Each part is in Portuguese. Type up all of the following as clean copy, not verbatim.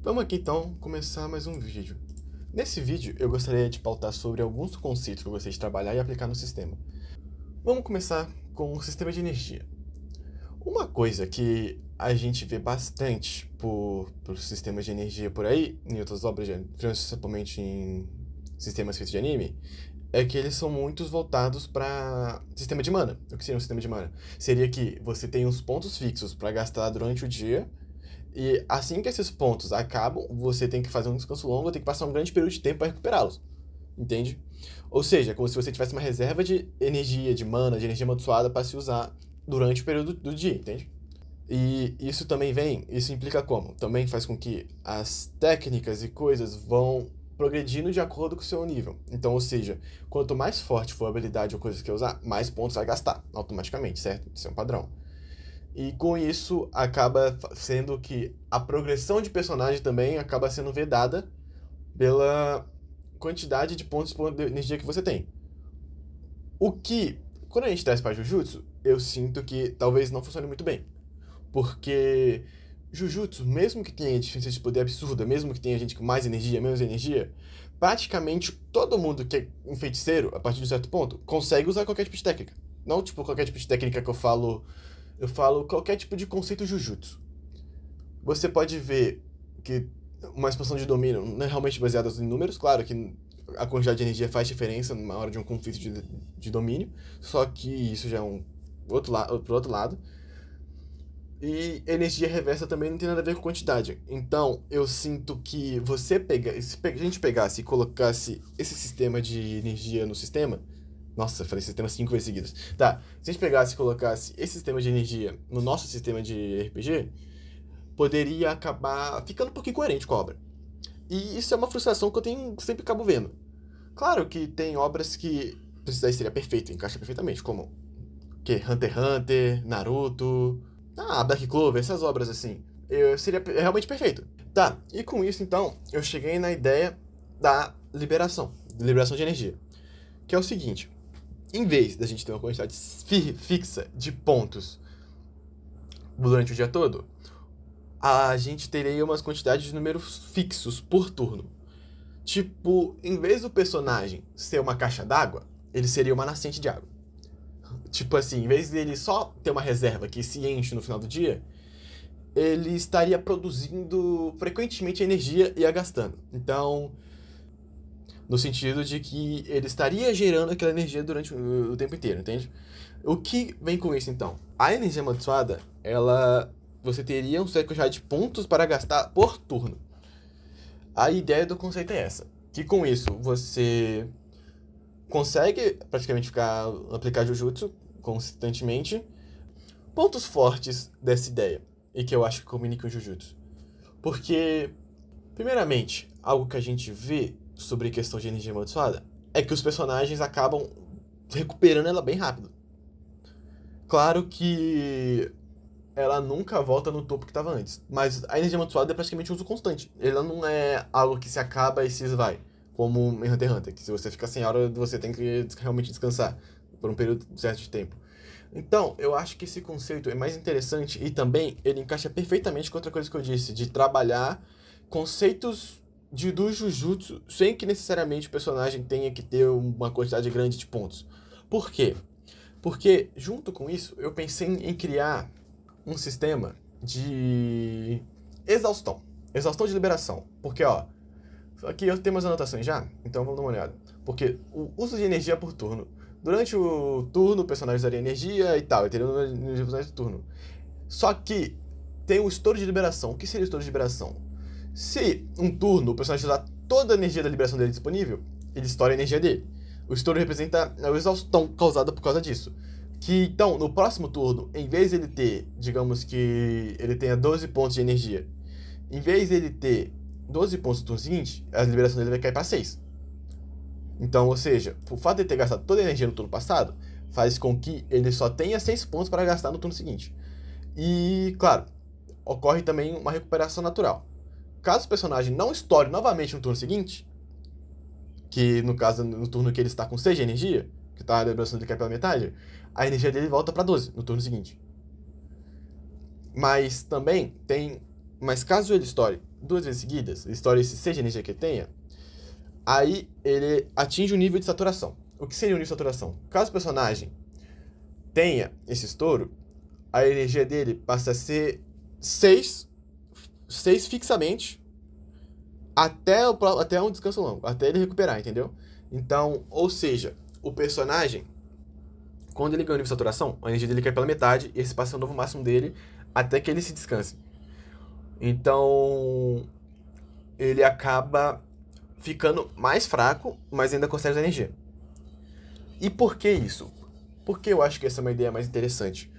Vamos aqui então começar mais um vídeo. Nesse vídeo eu gostaria de pautar sobre alguns conceitos que eu gostaria de trabalhar e aplicar no sistema. Vamos começar com o sistema de energia. Uma coisa que a gente vê bastante por sistemas de energia por aí, em outras obras, principalmente em sistemas feitos de anime, é que eles são muito voltados para sistema de mana. O que seria um sistema de mana? Seria que você tem uns pontos fixos para gastar durante o dia. E assim que esses pontos acabam, você tem que fazer um descanso longo, tem que passar um grande período de tempo para recuperá-los. Entende? Ou seja, é como se você tivesse uma reserva de energia, de mana, de energia amaldiçoada para se usar durante o período do dia, entende? E isso implica como? Também faz com que as técnicas e coisas vão progredindo de acordo com o seu nível. Então, ou seja, quanto mais forte for a habilidade ou coisa que você usar, mais pontos vai gastar automaticamente, certo? Isso é um padrão. E com isso acaba sendo que a progressão de personagem também acaba sendo vedada pela quantidade de pontos de energia que você tem. O que, quando a gente traz para Jujutsu, eu sinto que talvez não funcione muito bem. Porque Jujutsu, mesmo que tenha diferença de poder absurda, mesmo que tenha gente com mais energia, menos energia, praticamente todo mundo que é um feiticeiro, a partir de um certo ponto, consegue usar qualquer tipo de técnica. Não tipo qualquer tipo de técnica que eu falo qualquer tipo de conceito Jujutsu. Você pode ver que uma expansão de domínio não é realmente baseada em números, claro que a quantidade de energia faz diferença na hora de um conflito de domínio, só que isso já é um pro outro lado. E energia reversa também não tem nada a ver com quantidade. Então, eu sinto que se a gente pegasse e colocasse esse sistema de energia no sistema. Nossa, eu falei sistema 5 vezes seguidas. Tá, se a gente pegasse e colocasse esse sistema de energia no nosso sistema de RPG, poderia acabar ficando um pouquinho coerente com a obra. E isso é uma frustração que sempre acabo vendo. Claro que tem obras que precisaria seria perfeito, encaixa perfeitamente, como que Hunter x Hunter, Naruto, Black Clover, essas obras assim. Seria realmente perfeito. Tá, e com isso então, eu cheguei na ideia da liberação de energia. Que é o seguinte, em vez da gente ter uma quantidade fixa de pontos durante o dia todo, a gente teria umas quantidades de números fixos por turno. Tipo, em vez do personagem ser uma caixa d'água, ele seria uma nascente de água. Tipo assim, em vez dele só ter uma reserva que se enche no final do dia, ele estaria produzindo frequentemente energia e a gastando. Então, no sentido de que ele estaria gerando aquela energia durante o tempo inteiro, entende? O que vem com isso então? A energia amaldiçoada, você teria um certo quantidade de pontos para gastar por turno. A ideia do conceito é essa, que com isso você consegue praticamente aplicar Jujutsu constantemente. Pontos fortes dessa ideia, e que eu acho que combina com Jujutsu. Porque, primeiramente, algo que a gente vê sobre questão de energia amaldiçoada é que os personagens acabam recuperando ela bem rápido. Claro que ela nunca volta no topo que estava antes, mas a energia amaldiçoada é praticamente uso constante. Ela não é algo que se acaba e se esvai, como em Hunter x Hunter, que se você ficar sem hora, você tem que realmente descansar por um período certo de tempo. Então, eu acho que esse conceito é mais interessante e também ele encaixa perfeitamente com outra coisa que eu disse, de trabalhar conceitos do Jujutsu sem que necessariamente o personagem tenha que ter uma quantidade grande de pontos. Por quê? Porque, junto com isso, eu pensei em criar um sistema de exaustão. Exaustão de liberação. Porque, ó, aqui eu tenho umas anotações já, então vamos dar uma olhada. Porque o uso de energia por turno. Durante o turno, o personagem usaria energia e tal, e teria energia do turno. Só que tem o estouro de liberação. O que seria o estouro de liberação? Se um turno o personagem usar toda a energia da liberação dele disponível, ele estoura a energia dele. O estouro representa a exaustão causada por causa disso. Que então, no próximo turno, em vez de ele ter, digamos que ele tenha 12 pontos de energia, em vez de ele ter 12 pontos no turno seguinte, a liberação dele vai cair para 6. Então, ou seja, o fato de ele ter gastado toda a energia no turno passado faz com que ele só tenha 6 pontos para gastar no turno seguinte. E, claro, ocorre também uma recuperação natural. Caso o personagem não estoure novamente no turno seguinte, que no caso no turno que ele está com 6 de energia, que tá a liberação dele cai pela metade, a energia dele volta para 12 no turno seguinte. Mas também tem. Mas caso ele estoure duas vezes seguidas, estoura esse 6 de energia que ele tenha, aí ele atinge o nível de saturação. O que seria o nível de saturação? Caso o personagem tenha esse estouro, a energia dele passa a ser 6 fixamente até um descanso longo, até ele recuperar, entendeu? Então, ou seja, o personagem, quando ele ganha o nível de saturação, a energia dele cai pela metade e esse passa o novo máximo dele até que ele se descanse. Então, ele acaba ficando mais fraco, mas ainda consegue usar energia. E por que isso? Porque eu acho que essa é uma ideia mais interessante.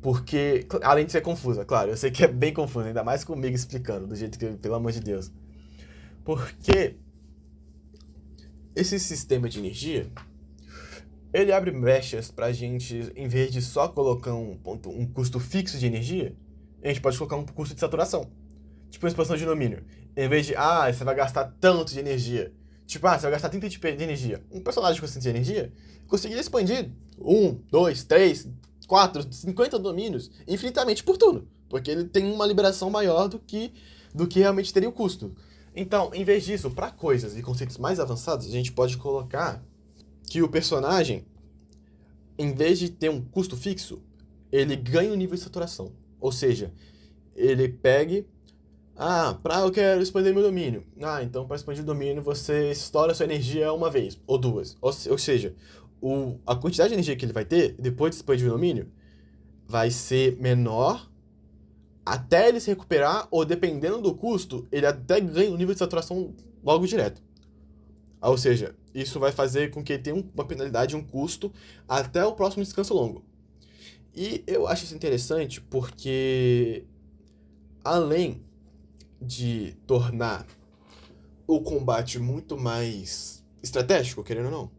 Porque, além de ser confusa, claro, eu sei que é bem confusa, ainda mais comigo explicando, do jeito que, pelo amor de Deus. Porque esse sistema de energia, ele abre brechas pra gente, em vez de só colocar um custo fixo de energia, a gente pode colocar um custo de saturação. Tipo uma expansão de domínio. Em vez de, você vai gastar tanto de energia. Tipo, você vai gastar 30 de energia. Um personagem com 30 de energia conseguiria expandir 1, 2, 3, 4, 50 domínios infinitamente por turno. Porque ele tem uma liberação maior do que realmente teria o custo. Então, em vez disso, para coisas e conceitos mais avançados, a gente pode colocar que o personagem, em vez de ter um custo fixo, ele ganha um nível de saturação. Ou seja, ele pegue... eu quero expandir meu domínio. Então para expandir o domínio você estoura sua energia uma vez, ou duas. Ou seja, a quantidade de energia que ele vai ter, depois de expandir o domínio, vai ser menor até ele se recuperar, ou dependendo do custo, ele até ganha um nível de saturação logo direto. Ou seja, isso vai fazer com que ele tenha uma penalidade, um custo, até o próximo descanso longo. E eu acho isso interessante porque, além de tornar o combate muito mais estratégico, querendo ou não,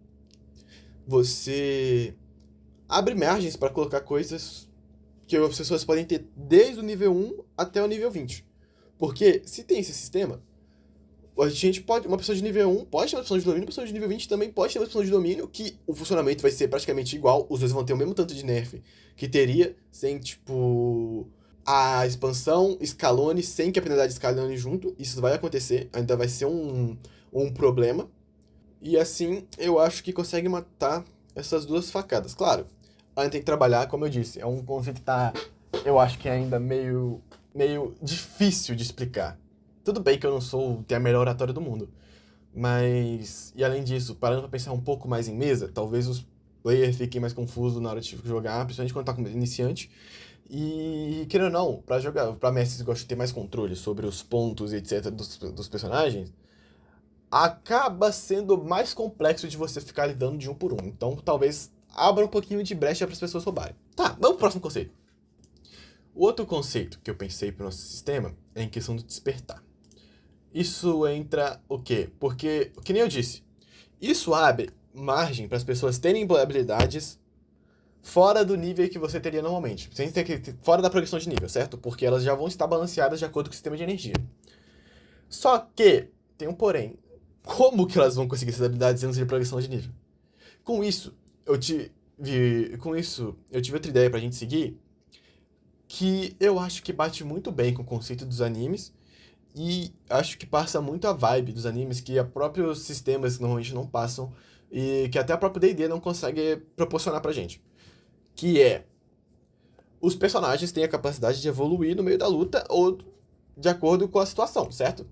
você abre margens para colocar coisas que as pessoas podem ter desde o nível 1 até o nível 20. Porque se tem esse sistema, a gente pode, uma pessoa de nível 1 pode ter uma opção de domínio, uma pessoa de nível 20 também pode ter uma opção de domínio, que o funcionamento vai ser praticamente igual, os dois vão ter o mesmo tanto de nerf que teria sem, tipo, a expansão escalone sem que a penalidade escalone junto. Isso vai acontecer, ainda vai ser um problema. E assim, eu acho que consegue matar essas duas facadas. Claro, ainda tem que trabalhar, como eu disse, é um conceito que tá, eu acho que é ainda meio difícil de explicar. Tudo bem que eu não tenho a melhor oratória do mundo, mas, e além disso, parando pra pensar um pouco mais em mesa, talvez os players fiquem mais confusos na hora de jogar, principalmente quando tá como iniciante. E, querendo ou não, pra mestres que gostam de ter mais controle sobre os pontos e etc. dos personagens, acaba sendo mais complexo de você ficar lidando de um por um. Então, talvez abra um pouquinho de brecha para as pessoas roubarem. Tá, vamos pro próximo conceito. O outro conceito que eu pensei pro nosso sistema é em questão do despertar. Isso entra o quê? Porque, que nem eu disse, isso abre margem para as pessoas terem habilidades fora do nível que você teria normalmente. Sem ter fora da progressão de nível, certo? Porque elas já vão estar balanceadas de acordo com o sistema de energia. Só que, tem um porém, como que elas vão conseguir essas habilidades sem de progressão de nível? Com isso, eu tive outra ideia pra gente seguir, que eu acho que bate muito bem com o conceito dos animes, e acho que passa muito a vibe dos animes que a próprios sistemas normalmente não passam, e que até a própria D&D não consegue proporcionar pra gente. Que é, os personagens têm a capacidade de evoluir no meio da luta, ou de acordo com a situação, certo?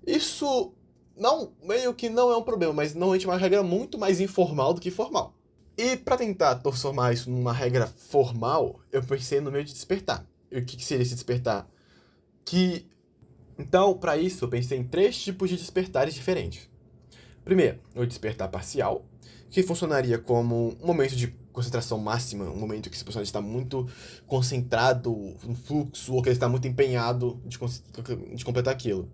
Isso meio que não é um problema, mas normalmente é uma regra muito mais informal do que formal. E para tentar transformar isso numa regra formal, eu pensei no meio de despertar. E o que seria esse despertar? Então, para isso, eu pensei em 3 tipos de despertares diferentes. Primeiro, o despertar parcial, que funcionaria como um momento de concentração máxima, um momento que esse personagem está muito concentrado no fluxo, ou que ele está muito empenhado de completar aquilo.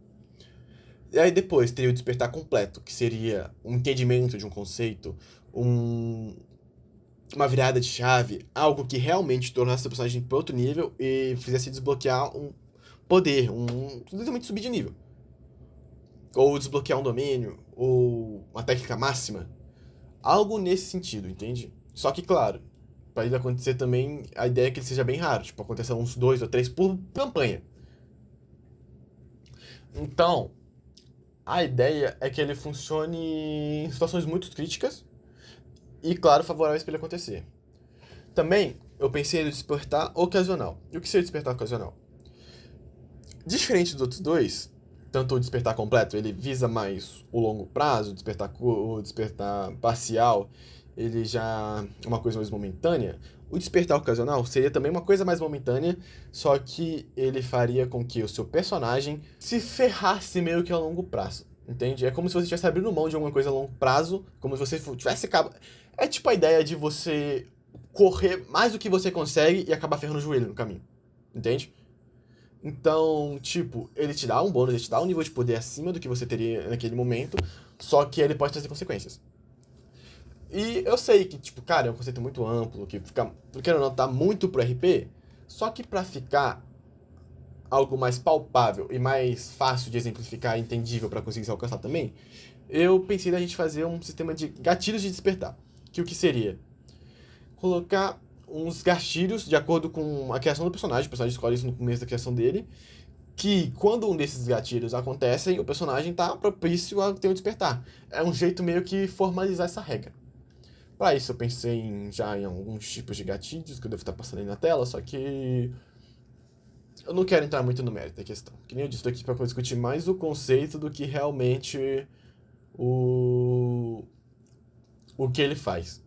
E aí depois teria o despertar completo, que seria um entendimento de um conceito, uma virada de chave, algo que realmente tornasse o personagem para outro nível e fizesse desbloquear um poder, literalmente subir de nível. Ou desbloquear um domínio, ou uma técnica máxima. Algo nesse sentido, entende? Só que, claro, para ele acontecer também, a ideia é que ele seja bem raro, tipo, aconteça uns 2 ou 3 por campanha. Então, a ideia é que ele funcione em situações muito críticas e, claro, favoráveis para ele acontecer. Também, eu pensei no despertar ocasional. E o que seria despertar ocasional? Diferente dos outros dois, tanto o despertar completo, ele visa mais o longo prazo, o despertar parcial, ele já é uma coisa mais momentânea. O despertar ocasional seria também uma coisa mais momentânea, só que ele faria com que o seu personagem se ferrasse meio que a longo prazo, entende? É como se você estivesse abrindo mão de alguma coisa a longo prazo, como se você tivesse... É tipo a ideia de você correr mais do que você consegue e acabar ferrando o joelho no caminho, entende? Então, tipo, ele te dá um bônus, ele te dá um nível de poder acima do que você teria naquele momento, só que ele pode trazer consequências. E eu sei que, tipo, cara, é um conceito muito amplo, que fica, querendo ou não, tá muito pro RP, só que pra ficar algo mais palpável e mais fácil de exemplificar e entendível pra conseguir se alcançar também, eu pensei na gente fazer um sistema de gatilhos de despertar. Que o que seria? Colocar uns gatilhos de acordo com a criação do personagem. O personagem escolhe isso no começo da criação dele. Que quando um desses gatilhos acontecem, o personagem tá propício a ter um despertar. É um jeito meio que formalizar essa regra. Para isso eu pensei já em alguns tipos de gatilhos que eu devo estar passando aí na tela, só que eu não quero entrar muito no mérito da questão. Que nem eu disse, tô aqui para discutir mais o conceito do que realmente o o que ele faz.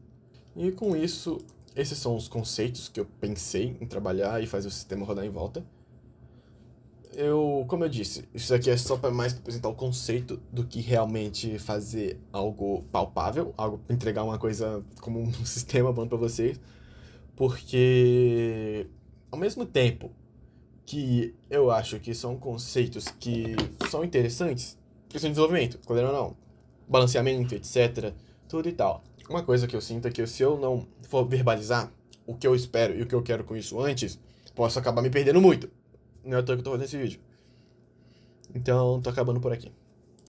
E com isso, esses são os conceitos que eu pensei em trabalhar e fazer o sistema rodar em volta. Como eu disse, isso aqui é só para mais apresentar o conceito do que realmente fazer algo palpável, algo entregar uma coisa como um sistema bom para vocês, porque ao mesmo tempo que eu acho que são conceitos que são interessantes, questão de desenvolvimento, escolheram ou não, balanceamento, etc, tudo e tal. Uma coisa que eu sinto é que se eu não for verbalizar o que eu espero e o que eu quero com isso antes, posso acabar me perdendo muito. Não é à toa que eu tô fazendo esse vídeo. Então, tô acabando por aqui.